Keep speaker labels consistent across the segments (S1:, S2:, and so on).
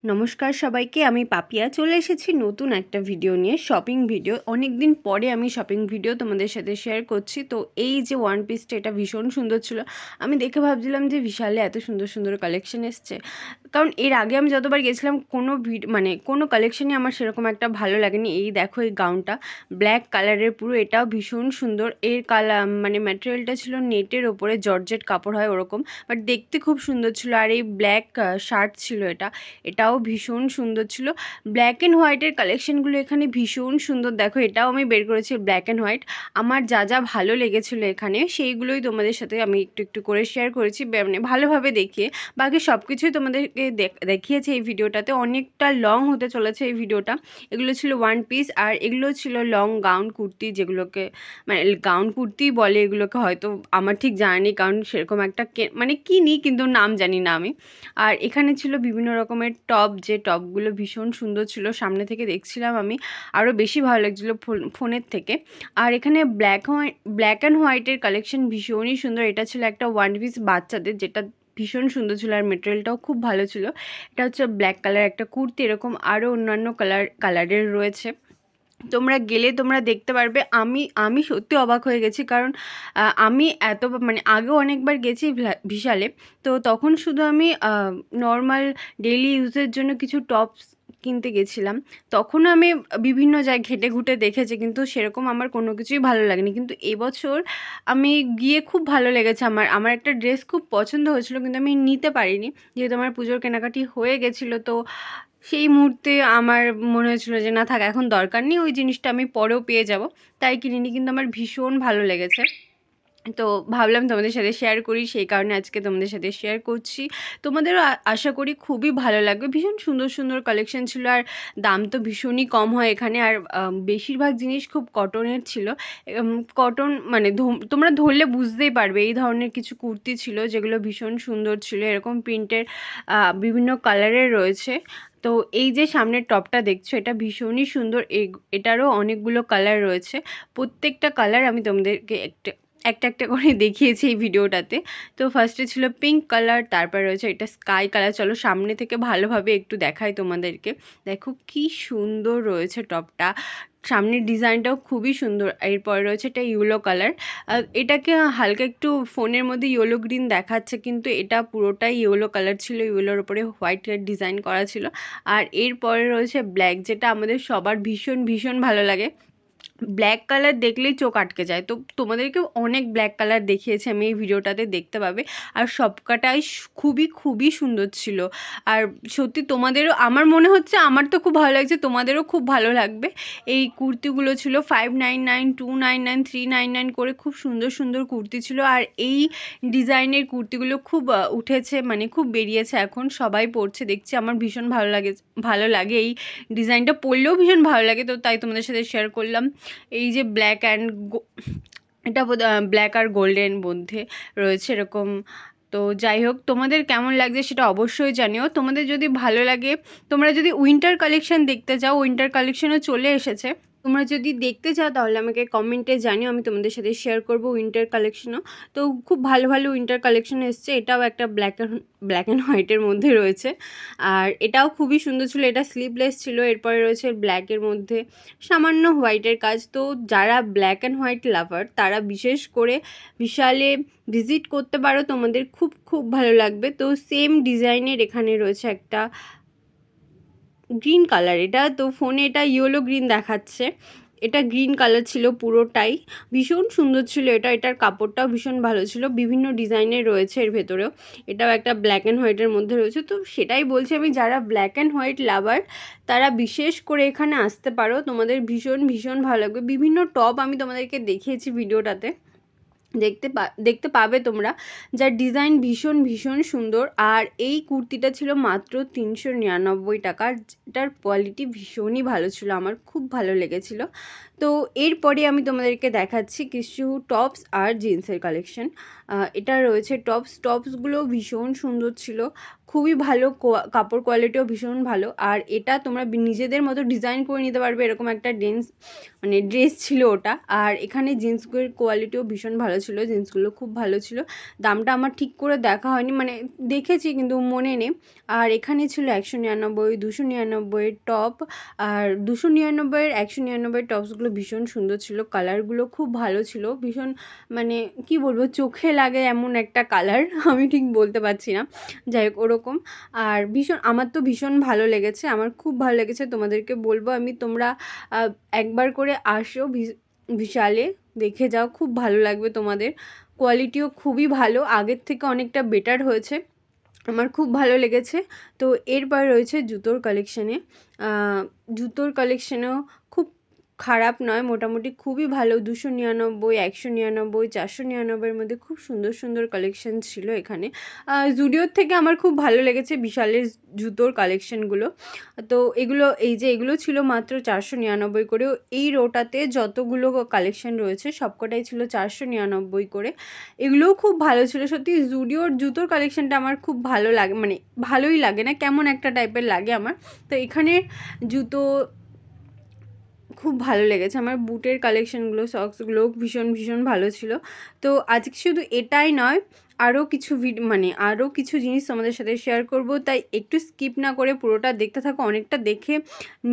S1: নমস্কার সবাইকে, আমি পাপিয়া চলে এসেছি নতুন একটা ভিডিও নিয়ে, শপিং ভিডিও। অনেক দিন পরে আমি শপিং ভিডিও তোমাদের সাথে শেয়ার করছি। তো এই যে ওয়ান পিসটা, এটা ভীষণ সুন্দর ছিল। আমি দেখে ভাবছিলাম যে বিশালে এত সুন্দর সুন্দর কালেকশন এসছে, কারণ এর আগে আমি যতবার গেছিলাম কোনো কোনো কালেকশনই আমার সেরকম একটা ভালো লাগেনি। এই দেখো, এই গাউনটা ব্ল্যাক কালারের পুরো, এটাও ভীষণ সুন্দর। এর ম্যাটেরিয়ালটা ছিল নেটের ওপরে, জর্জেট কাপড় হয় ওরকম, বাট দেখতে খুব সুন্দর ছিল। আর এই ব্ল্যাক শার্ট ছিল, এটাও ভীষণ সুন্দর ছিল। ব্ল্যাক অ্যান্ড হোয়াইটের কালেকশনগুলো এখানে ভীষণ সুন্দর। দেখো, এটাও আমি বের করেছি ব্ল্যাক অ্যান্ড হোয়াইট। আমার যা যা ভালো লেগেছিলো এখানে, সেইগুলোই তোমাদের সাথে আমি একটু একটু করে শেয়ার করেছি, মানে ভালোভাবে দেখিয়ে। বাকি সব কিছুই তোমাদেরকে দেখিয়েছি এই ভিডিওটাতে। অনেকটা লং হতে চলেছে এই ভিডিওটা। এগুলো ছিল ওয়ান পিস, আর এগুলো ছিল লং গাউন কুর্তি, যেগুলোকে মানে গাউন কুর্তি বলে এগুলোকে, হয়তো আমার ঠিক জানা নেই, কারণ সেরকম একটা কিনি, কিন্তু নাম জানি না আমি। আর এখানে ছিল বিভিন্ন রকমের টপ, যে টপগুলো ভীষণ সুন্দর ছিল। সামনে থেকে দেখছিলাম আমি, আরও বেশি ভালো লাগছিলো ফোনের থেকে। আর এখানে ব্ল্যাক অ্যান্ড হোয়াইটের কালেকশন ভীষণই সুন্দর। এটা ছিল একটা ওয়ান পিস বাচ্চাদের, যেটা ভীষণ সুন্দর ছিল, আর মেটেরিয়ালটাও খুব ভালো ছিল। এটা হচ্ছে ব্ল্যাক কালার একটা কুর্তি, এরকম আরও অন্যান্য কালারের রয়েছে। তোমরা গেলে তোমরা দেখতে পারবে। আমি আমি সত্যি অবাক হয়ে গেছি, কারণ আমি আগেও অনেকবার গেছি বিশালে। তো তখন শুধু আমি নর্মাল ডেইলি ইউজের জন্য কিছু টপস কিনতে গেছিলাম। তখনও আমি বিভিন্ন জায়গায় ঘেটে ঘুটে দেখেছি, কিন্তু সেরকম আমার কোনো কিছুই ভালো লাগেনি। কিন্তু এবছর আমি গিয়ে খুব ভালো লেগেছে। আমার একটা ড্রেস খুব পছন্দ হয়েছিল, কিন্তু আমি নিতে পারিনি, যেহেতু আমার পুজোর কেনাকাটি হয়ে গেছিলো। তো সেই মুহূর্তে আমার মনে হয়েছিল যে না থাক, এখন দরকার নেই, ওই জিনিসটা আমি পরেও পেয়ে যাব, তাই কিনিনি। কিন্তু আমার ভীষণ ভালো লেগেছে, তো ভাবলাম তোমাদের সাথে শেয়ার করি, সেই কারণে আজকে তোমাদের সাথে শেয়ার করছি। তোমাদেরও আশা করি খুবই ভালো লাগবে। ভীষণ সুন্দর সুন্দর কালেকশন ছিল, আর দাম তো ভীষণই কম হয় এখানে। আর বেশিরভাগ জিনিস খুব কটনের ছিল। কটন মানে তোমরা ধরলে বুঝতেই পারবে, এই ধরনের কিছু কুর্তি ছিল যেগুলো ভীষণ সুন্দর ছিল। এরকম প্রিন্টের বিভিন্ন কালারের রয়েছে। তো এই যে সামনের টপটা দেখছো, এটা ভীষণই সুন্দর। এটারও অনেকগুলো কালার রয়েছে। প্রত্যেকটা কালার আমি তোমাদেরকে একটা একটা করে দেখিয়েছি এই ভিডিওটাতে। তো ফার্স্টে ছিল পিঙ্ক কালার, তারপর রয়েছে এটা স্কাই কালার। চলো সামনে থেকে ভালোভাবে একটু দেখাই তোমাদেরকে। দেখো কি সুন্দর রয়েছে টপটা, সামনের ডিজাইনটাও খুবই সুন্দর। এরপরে রয়েছে এটা ইয়েলো কালার। এটাকে হালকা একটু ফোনের মধ্যে ইয়েলো গ্রিন দেখাচ্ছে, কিন্তু এটা পুরোটাই ইয়েলো কালার ছিল। ইয়েলোর উপরে হোয়াইট ডিজাইন করা ছিল। আর এরপরে রয়েছে ব্ল্যাক, যেটা আমাদের সবার ভীষণ ভীষণ ভালো লাগে। ব্ল্যাক কালার দেখলেই চোখ আটকে যায়। তো তোমাদেরকেও অনেক ব্ল্যাক কালার দেখিয়েছি আমি এই ভিডিওটাতে, দেখতে পাবে। আর সবকটাই খুবই খুবই সুন্দর ছিল। আর সত্যি তোমাদেরও, আমার মনে হচ্ছে আমার তো খুব ভালো লাগছে, তোমাদেরও খুব ভালো লাগবে। এই কুর্তিগুলো ছিল 599, 299, 399 করে, খুব সুন্দর সুন্দর কুর্তি ছিল। আর এই ডিজাইনের কুর্তিগুলো খুব উঠেছে, মানে খুব বেরিয়েছে এখন, সবাই পরছে দেখছি। আমার ভীষণ ভালো লাগে এই ডিজাইনটা, পরলেও ভীষণ ভালো লাগে। তো তাই তোমাদের সাথে শেয়ার করলাম। এই যে এটা ব্ল্যাক আর গোল্ডেন মধ্যে রয়েছে এরকম। তো যাই হোক, তোমাদের কেমন লাগছে সেটা অবশ্যই জানিও। তোমাদের যদি ভালো লাগে, তোমরা যদি উইন্টার কালেকশন দেখতে চাও, উইন্টার কালেকশনও চলে এসেছে। তোমরা যদি দেখতে চাও তাহলে আমাকে কমেন্টে জানিও, আমি তোমাদের সাথে শেয়ার করব উইন্টার কালেকশনও। তো খুব ভালো ভালো উইন্টার কালেকশন এসছে। এটাও একটা ব্ল্যাক অ্যান্ড হোয়াইটের মধ্যে রয়েছে, আর এটাও খুবই সুন্দর ছিল। এটা স্লিভলেস ছিল। এরপরে রয়েছে ব্ল্যাকের মধ্যে সামান্য হোয়াইটের কাজ। তো যারা ব্ল্যাক অ্যান্ড হোয়াইট লাভার, তারা বিশেষ করে বিশালে ভিজিট করতে পারো, তোমাদের খুব খুব ভালো লাগবে। তো সেম ডিজাইনের এখানে রয়েছে একটা গ্রিন কালার। এটা তো ফোনে এটা ইয়েলো গ্রিন দেখাচ্ছে, এটা গ্রিন কালার ছিল পুরোটাই, ভীষণ সুন্দর ছিল। এটার কাপড়টাও ভীষণ ভালো ছিল, বিভিন্ন ডিজাইনের রয়েছে এর ভেতরেও। এটাও একটা ব্ল্যাক অ্যান্ড হোয়াইটের মধ্যে রয়েছে। তো সেটাই বলছি আমি, যারা ব্ল্যাক অ্যান্ড হোয়াইট লাভার, তারা বিশেষ করে এখানে আসতে পারো, তোমাদের ভীষণ ভীষণ ভালো লাগবে। বিভিন্ন টপ আমি তোমাদেরকে দেখিয়েছি ভিডিওটাতে, দেখতে পাবে তোমরা, যার ডিজাইন ভীষণ ভীষণ সুন্দর। আর এই কুর্তিটা ছিল মাত্র 399 টাকা। এটার কোয়ালিটি ভীষণই ভালো ছিল, আমার খুব ভালো লেগেছিল। তো এরপরে আমি তোমাদেরকে দেখাচ্ছি কিছু টপস আর জিন্সের কালেকশন। এটা রয়েছে টপসগুলো ভীষণ সুন্দর ছিল, খুবই ভালো, কাপড় কোয়ালিটিও ভীষণ ভালো। আর এটা তোমরা নিজেদের মতো ডিজাইন করে নিতে পারবে, এরকম একটা ড্রেস ছিল ওটা। আর এখানে জিন্সগুলোর কোয়ালিটিও ভীষণ ভালো ছিল, জিন্সগুলো খুব ভালো ছিল। দামটা আমার ঠিক করে দেখা হয়নি, মানে দেখেছি কিন্তু মনে নেই। আর এখানে ছিল 199, 299 টপ। আর 299 199 টপসগুলো ভীষণ সুন্দর ছিল, কালারগুলো খুব ভালো ছিল, ভীষণ মানে কি বলবো, চোখে লাগে এমন একটা কালার আমি ঠিক বলতে পারছি না, যাই হোক ওরকম। আর ভীষণ, আমার তো ভীষণ ভালো লেগেছে, আমার খুব ভালো লেগেছে, তোমাদেরকে বলবো আমি তোমরা একবার করে আসো বিশালে, দেখে যাও, খুব ভালো লাগবে তোমাদের। কোয়ালিটিও খুবই ভালো, আগের থেকে অনেকটা বেটার হয়েছে, আমার খুব ভালো লেগেছে। তো এরপর রয়েছে জুতোর কালেকশানে। জুতোর কালেকশানেও খুব খারাপ নয়, মোটামুটি খুবই ভালো। 299, 199, 499-এর মধ্যে খুব সুন্দর সুন্দর কালেকশান ছিল এখানে। জুডিওর থেকে আমার খুব ভালো লেগেছে বিশালের জুতোর কালেকশানগুলো। তো এগুলো ছিল মাত্র 499 করেও। এই রোটাতে যতগুলো কালেকশান রয়েছে সবকটাই ছিল 499 করে। এগুলোও খুব ভালো ছিল সত্যি। জুডিওর জুতোর কালেকশানটা আমার খুব ভালো লাগে, মানে ভালোই লাগে না, কেমন একটা টাইপের লাগে আমার। তো এখানের জুতো খুব ভালো লেগেছে আমার, বুটের কালেকশানগুলো, সক্সগুলো ভীষণ ভীষণ ভালো ছিল। তো আজকে শুধু এটাই নয়, আরও কিছু আরও কিছু জিনিস তোমাদের সাথে শেয়ার করব, তাই একটু স্কিপ না করে পুরোটা দেখতে থাকো। অনেকটা দেখে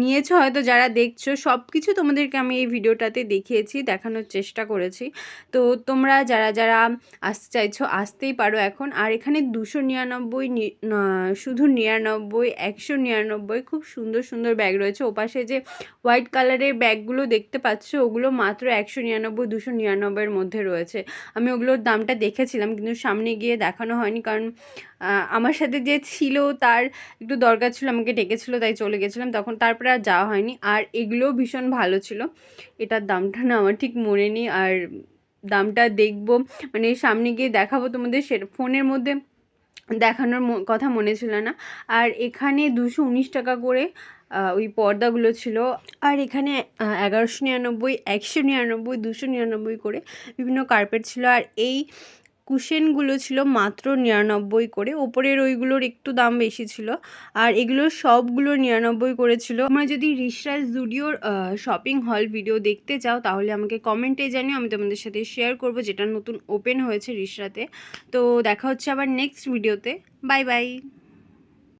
S1: নিয়েছো হয়তো যারা দেখছো, সব কিছু তোমাদেরকে আমি এই ভিডিওটাতে দেখিয়েছি, দেখানোর চেষ্টা করেছি। তো তোমরা যারা যারা আসতে চাইছো আসতেই পারো এখন। আর এখানে 299, শুধু 99, 199 খুব সুন্দর সুন্দর ব্যাগ রয়েছে। ওপাশে যে হোয়াইট কালারের ব্যাগগুলো দেখতে পাচ্ছ ওগুলো মাত্র 199, 299-এর মধ্যে রয়েছে। আমি ওগুলোর দামটা দেখেছিলাম কিন্তু সামনে গিয়ে দেখানো হয়নি, কারণ আমার সাথে যে ছিল তার একটু দরকার ছিল, আমাকে ডেকেছিল তাই চলে গেছিলাম, তখন তারপরে আর যাওয়া হয়নি। আর এগুলোও ভীষণ ভালো ছিল, এটার দামটা না আমার ঠিক মনে নেই, আর দামটা দেখবো, মানে সামনে গিয়ে দেখাবো তোমাদের, সে ফোনের মধ্যে দেখানোর কথা মনে ছিল না। আর এখানে 219 টাকা করে ওই পর্দাগুলো ছিল। আর এখানে 1199, 199, 299 করে বিভিন্ন কার্পেট ছিল। আর এই কুশেনগুলো ছিল মাত্র 99 করে, ওপরের ওইগুলোর একটু দাম বেশি ছিল, আর এগুলোর সবগুলো 99 করে ছিল। তোমরা যদি রিশরাজ জুডিওর শপিং হল ভিডিও দেখতে চাও তাহলে আমাকে কমেন্টে জানিও, আমি তোমাদের সাথে শেয়ার করব, যেটা নতুন ওপেন হয়েছে রিশরাতে। তো দেখা হচ্ছে আবার নেক্সট ভিডিওতে, বাই বাই।